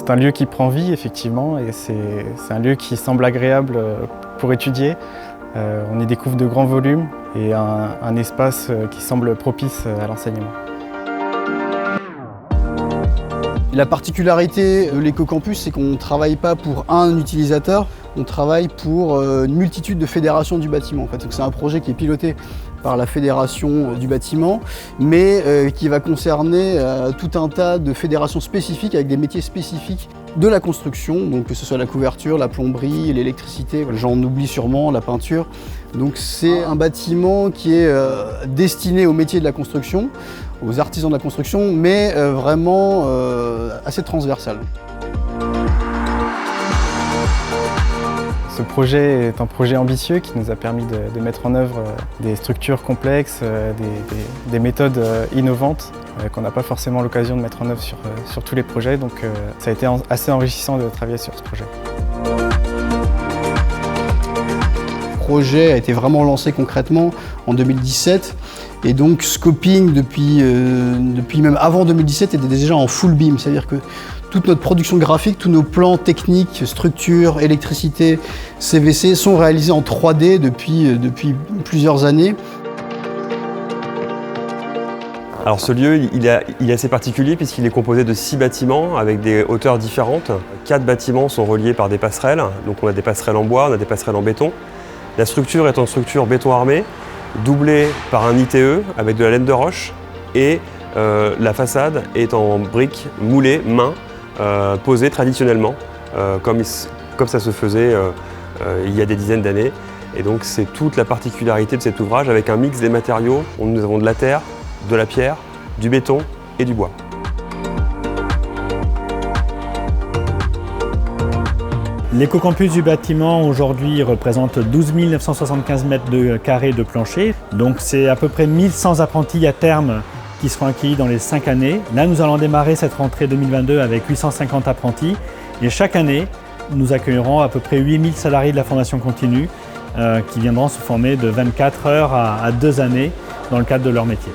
C'est un lieu qui prend vie, effectivement, et c'est un lieu qui semble agréable pour étudier. On y découvre de grands volumes et un espace qui semble propice à l'enseignement. La particularité de l'écocampus, c'est qu'on ne travaille pas pour un utilisateur, on travaille pour une multitude de fédérations du bâtiment. En fait, c'est un projet qui est piloté par la fédération du bâtiment, mais qui va concerner tout un tas de fédérations spécifiques avec des métiers spécifiques de la construction, donc que ce soit la couverture, la plomberie, l'électricité, j'en oublie sûrement, la peinture. Donc c'est un bâtiment qui est destiné au métier de la construction, aux artisans de la construction, mais vraiment assez transversal. Ce projet est un projet ambitieux qui nous a permis de mettre en œuvre des structures complexes, des méthodes innovantes qu'on n'a pas forcément l'occasion de mettre en œuvre sur tous les projets. Donc ça a été assez enrichissant de travailler sur ce projet. Le projet a été vraiment lancé concrètement en 2017 et donc Scoping depuis même avant 2017 était déjà en full beam, c'est-à-dire que toute notre production graphique, tous nos plans techniques, structures, électricité, CVC sont réalisés en 3D depuis plusieurs années. Alors ce lieu, il est assez particulier puisqu'il est composé de 6 bâtiments avec des hauteurs différentes. 4 bâtiments sont reliés par des passerelles, donc on a des passerelles en bois, on a des passerelles en béton. La structure est en structure béton armé, doublée par un ITE avec de la laine de roche et la façade est en briques moulées main, posées traditionnellement, comme ça se faisait il y a des dizaines d'années. Et donc c'est toute la particularité de cet ouvrage avec un mix des matériaux. Nous avons de la terre, de la pierre, du béton et du bois. L'écocampus du bâtiment aujourd'hui représente 12 975 mètres carrés de plancher. Donc c'est à peu près 1100 apprentis à terme qui seront accueillis dans les 5 années. Là, nous allons démarrer cette rentrée 2022 avec 850 apprentis. Et chaque année, nous accueillerons à peu près 8000 salariés de la formation continue qui viendront se former de 24 heures à 2 années dans le cadre de leur métier.